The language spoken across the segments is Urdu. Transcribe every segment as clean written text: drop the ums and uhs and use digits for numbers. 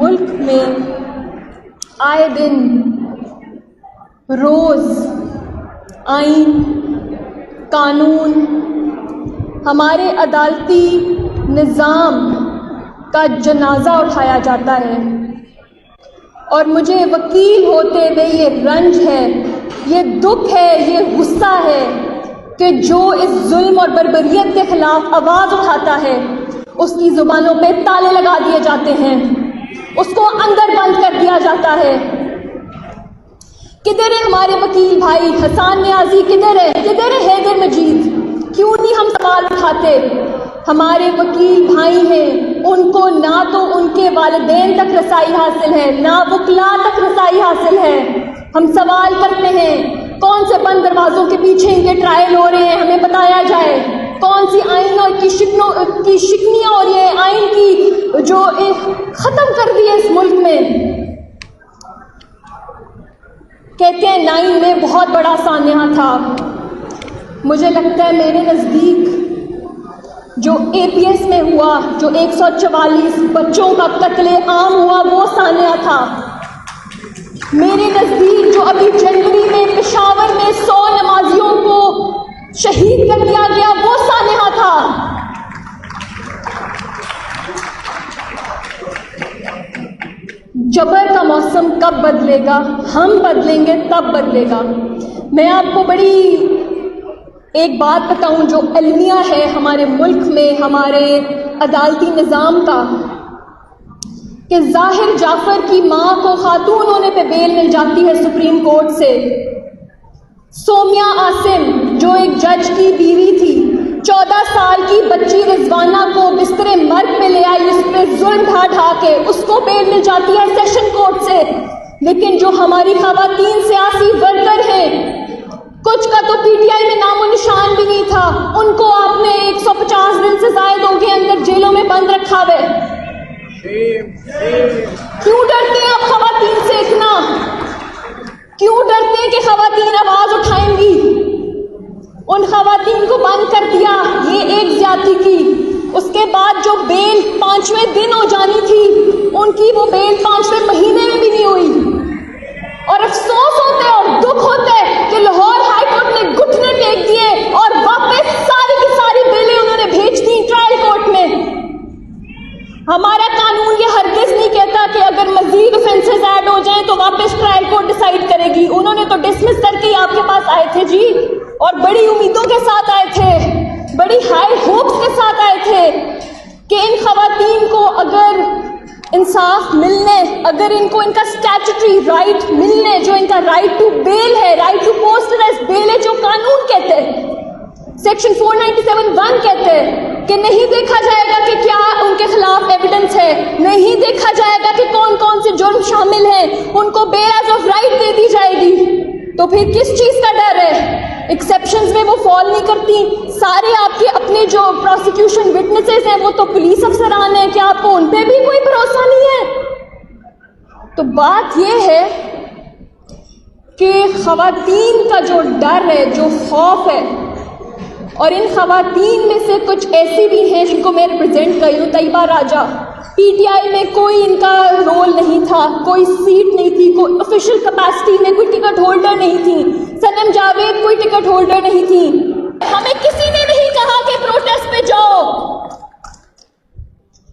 ملک میں آئے دن روز آئین، قانون، ہمارے عدالتی نظام کا جنازہ اٹھایا جاتا ہے، اور مجھے وکیل ہوتے ہوئے یہ رنج ہے، یہ دکھ ہے، یہ غصہ ہے کہ جو اس ظلم اور بربریت کے خلاف آواز اٹھاتا ہے اس کی زبانوں پہ تالے لگا دیے جاتے ہیں، اس کو اندر بند کر دیا جاتا ہے۔ کدھر ہے ہمارے وکیل بھائی؟ حسان نیازی کدھر ہے؟ کدھر ہے حیدر مجید؟ کیوں نہیں ہم سوال اٹھاتے؟ ہمارے وکیل بھائی ہیں، ان کو نہ تو ان کے والدین تک رسائی حاصل ہے، نہ وکلاء تک رسائی حاصل ہے۔ ہم سوال کرتے ہیں کون سے بند دروازوں کے پیچھے ان کے ٹرائل ہو رہے ہیں، ہمیں بتایا جائے۔ کون سی آئین اور کی شکنیاں اور یہ آئین کی جو ختم کر دی ہے اس ملک میں۔ کہتے ہیں 9 میں بہت بڑا سانحہ تھا، مجھے لگتا ہے میرے نزدیک جو APS میں ہوا، جو 144 بچوں کا قتل عام ہوا، وہ سانحہ تھا۔ میرے نزدیک جو ابھی جنوری میں پشاور میں 100 نمازیوں کو شہید کر دیا گیا، وہ سانحہ تھا۔ جبر کا موسم کب بدلے گا؟ ہم بدلیں گے تب بدلے گا۔ میں آپ کو بڑی ایک بات بتاؤں جو المیہ ہے ہمارے ملک میں، ہمارے عدالتی نظام کا، کہ ظاہر جعفر کی ماں کو خاتون ہونے پہ بیل مل جاتی ہے سپریم کورٹ سے۔ سومیہ عاصم جو ایک جج کی بیوی تھی، 14 سال کی بچی رضوانہ کو بستر مرگ پہ لے آئی، اس پہ ظلم ڈھا کے اس کو بیل مل جاتی ہے سیشن کورٹ سے۔ لیکن جو ہماری خواتین سیاسی ورکر ہیں، کچھ کا تو PTI میں نام و نشان بھی نہیں تھا، ان کو آپ نے 150 دن سے زائد ہو گئے اندر جیلوں میں بند رکھا ہوئے۔ کیوں ڈرتے ہیں آپ خواتین سے اتنا؟ کیوں ڈرتے ہیں کہ خواتین آواز اٹھائیں گی؟ ان خواتین کو بند کر دیا، یہ ایک زیادتی کی۔ اس کے بعد جو بیل 5ویں دن ہو جانی تھی، ان کی وہ بیل 5ویں مہینے میں بھی نہیں ہوئی۔ اور افسوس ہوتا ہے اور دکھ ہوتا ہے کہ لاہور ہائی کورٹ نے گھٹنے ٹیک دیے اور واپس ساری کی ساری بیلیں انہوں نے بھیج دی ٹرائل کورٹ میں۔ ہمارا قانون یہ ہرگز نہیں کہتا کہ اگر مزید افینسز ایڈ ہو جائیں تو واپس ٹرائل کورٹ ڈیسائیڈ کرے گی۔ انہوں نے تو ڈسمس کر کے ہی آپ کے پاس آئے تھے جی، اور بڑی امیدوں کے ساتھ آئے تھے، بڑی ہائی ہوپس کے ساتھ آئے تھے کہ ان خواتین کو اگر انصاف ملنے، اگر ان کو ان کا اسٹیچوٹری رائٹ ملنے، جو ان کا رائٹ ٹو بیل ہے، رائٹ ٹو پوسٹ ارسٹ بیل ہے، جو قانون کہتے ہیں، سیکشن 497(1) کہتے ہیں کہ نہیں دیکھا جائے گا کہ کیا ان کے خلاف ایویڈنس ہے، نہیں دیکھا جائے گا کہ کون کون سے جرم شامل ہیں، ان کو بیل ایز آف رائٹ دے دی جائے گی۔ تو پھر کس چیز کا ڈر ہے؟ ایکسیپشنز میں وہ فال نہیں کرتی، سارے آپ کے اپنے جو پروسیکیوشن وٹنسز ہیں وہ تو پولیس افسران ہیں، کیا آپ کو ان پہ بھی کوئی بھروسہ نہیں ہے؟ تو بات یہ ہے کہ خواتین کا جو ڈر ہے، جو خوف ہے، اور ان خواتین میں سے کچھ ایسی بھی ہیں جن کو میں ریپرزینٹ کر رہی ہوں، طیبہ راجہ، PTI میں کوئی ان کا رول نہیں تھا، کوئی سیٹ نہیں تھی، کوئی آفیشیل کیپیسٹی میں کوئی ٹکٹ ہولڈر نہیں تھی، صنم جاوید کوئی ٹکٹ ہولڈر نہیں تھی۔ ہمیں کسی نے نہیں کہا کہ پروٹیسٹ پہ جاؤ،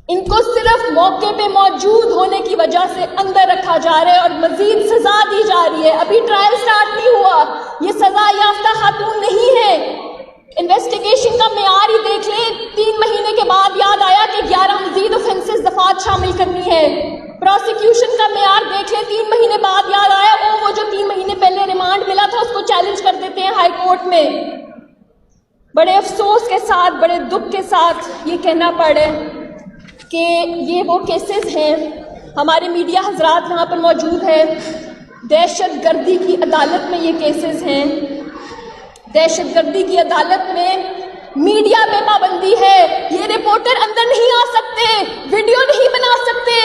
ان کو صرف موقع پہ موجود ہونے کی وجہ سے اندر رکھا جا رہا ہے اور مزید سزا دی جا رہی ہے۔ ابھی ٹرائل سٹارٹ نہیں ہوا، یہ سزا یافتہ خاتون نہیں ہے۔ انویسٹیگیشن کا معیار ہی دیکھ لیں، 3 مہینے کے بعد یاد آیا کہ 11 مزید اوفینسز دفعات شامل کرنی ہے۔ پروسیکیوشن کا معیار دیکھ لیں، 3 مہینے بعد یاد آیا وہ جو 3 مہینے پہلے ریمانڈ ملا تھا اس کو چیلنج کر دیتے ہیں ہائی کورٹ میں۔ بڑے افسوس کے ساتھ، بڑے دکھ کے ساتھ یہ کہنا پڑے کہ یہ وہ کیسز ہیں، ہمارے میڈیا حضرات یہاں پر موجود ہے، دہشت گردی کی عدالت میں یہ کیسز ہیں۔ دہشت گردی کی عدالت میں میڈیا پہ پابندی ہے، یہ رپورٹر اندر نہیں آ سکتے، ویڈیو نہیں بنا سکتے،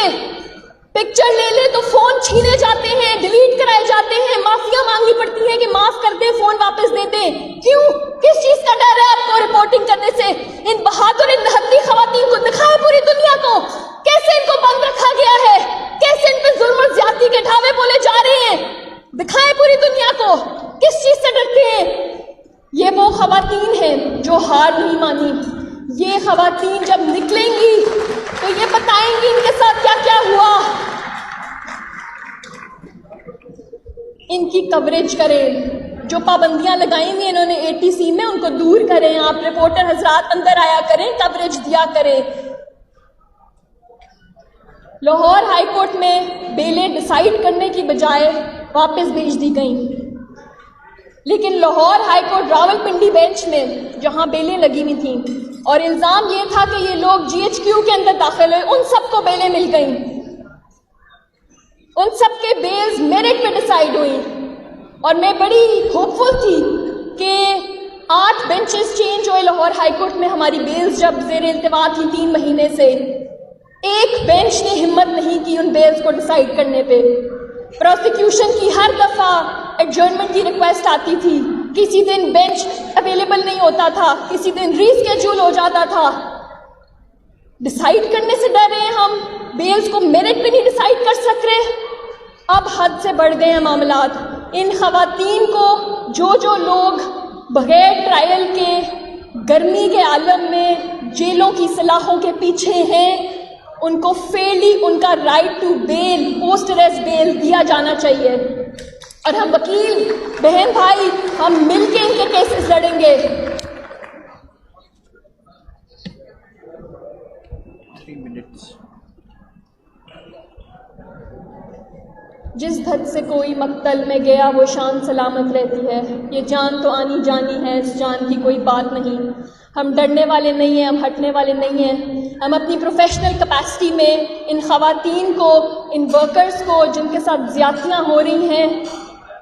پکچر لے لے تو فون چھینے جاتے ہیں، ڈیلیٹ کرائے جاتے ہیں، معافیاں مانگنی پڑتی ہیں کہ معاف کر دیں، فون واپس دے دیں۔ کیوں؟ کس چیز کا ڈر ہے آپ کو رپورٹنگ کرنے سے؟ ان بہادر ان نہتی خواتین کو دکھائے پوری دنیا کو کیسے ان کو بند رکھا گیا ہے، جو ہار نہیں مانی. یہ خواتین جب نکلیں گی تو یہ بتائیں گی ان کے ساتھ کیا کیا ہوا. ان کی کوریج کریں. جو پابندیاں لگائی ہوئی انہوں نے ATC میں ان کو دور کریں. آپ رپورٹر حضرات اندر آیا کریں, کوریج دیا کریں. لاہور ہائی کورٹ میں بیلیں ڈیسائیڈ کرنے کی بجائے واپس بھیج دی گئیں, لیکن Lahore high court Rawalpindi bench میں جہاں بیلیں لگی ہوئی تھیں اور الزام یہ تھا کہ یہ لوگ GHQ کے اندر داخل ہوئے, ان سب کو بیلیں مل گئیں. ان سب کے بیلز میرٹ پہ ڈیسائیڈ ہوئی اور میں بڑی ہوپ فل تھی کہ 8 بینچز چینج ہوئے لاہور ہائی کورٹ میں. ہماری بیلز جب زیر التوا تھی 3 مہینے سے, ایک بینچ نے ہمت نہیں کی ان بیلز کو ڈیسائیڈ کرنے پہ. پروسیکیوشن کی ہر دفعہ ایڈجرنمنٹ کی ریکویسٹ آتی تھی, کسی دن بینچ اویلیبل نہیں ہوتا تھا, کسی دن ری اسکیجول ہو جاتا تھا. ڈیسائیڈ کرنے سے ڈر رہے ہیں ہم, بیلز کو میرٹ پہ نہیں ڈیسائیڈ کر سک رہے. اب حد سے بڑھ گئے ہیں معاملات. ان خواتین کو جو لوگ بغیر ٹرائل کے گرمی کے عالم میں جیلوں کی سلاخوں کے پیچھے ہیں, ان کو فیئرلی ان کا right to bail, post arrest bail دیا جانا چاہیے. اور ہم وکیل بہن بھائی ہم مل کے ان کے کیسز لڑیں گے. جس دھت سے کوئی مقتل میں گیا وہ شان سلامت رہتی ہے. یہ جان تو آنی جانی ہے, اس جان کی کوئی بات نہیں. ہم ڈرنے والے نہیں ہیں, ہم ہٹنے والے نہیں ہیں. ہم اپنی پروفیشنل کیپیسٹی میں ان خواتین کو, ان ورکرز کو جن کے ساتھ زیادتیاں ہو رہی ہیں,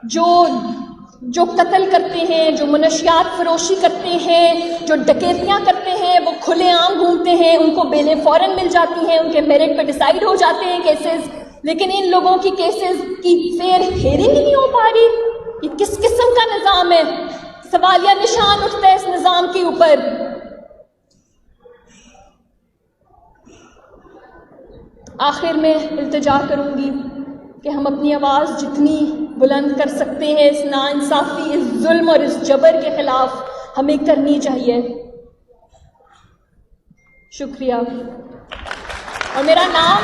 جو قتل کرتے ہیں, جو منشیات فروشی کرتے ہیں, جو ڈکیتیاں کرتے ہیں, وہ کھلے عام گھومتے ہیں, ان کو بیلیں فوراً مل جاتی ہیں, ان کے میرٹ پہ ڈیسائیڈ ہو جاتے ہیں کیسز. لیکن ان لوگوں کی کیسز کی فیئر ہیئرنگ ہی نہیں ہو پا رہی. یہ کس قسم کا نظام ہے؟ سوالیہ نشان اٹھتا ہے اس نظام کے اوپر. آخر میں التجا کروں گی کہ ہم اپنی آواز جتنی بلند کر سکتے ہیں اس ناانصافی, اس ظلم اور اس جبر کے خلاف ہمیں کرنی چاہیے. شکریہ. اور میرا نام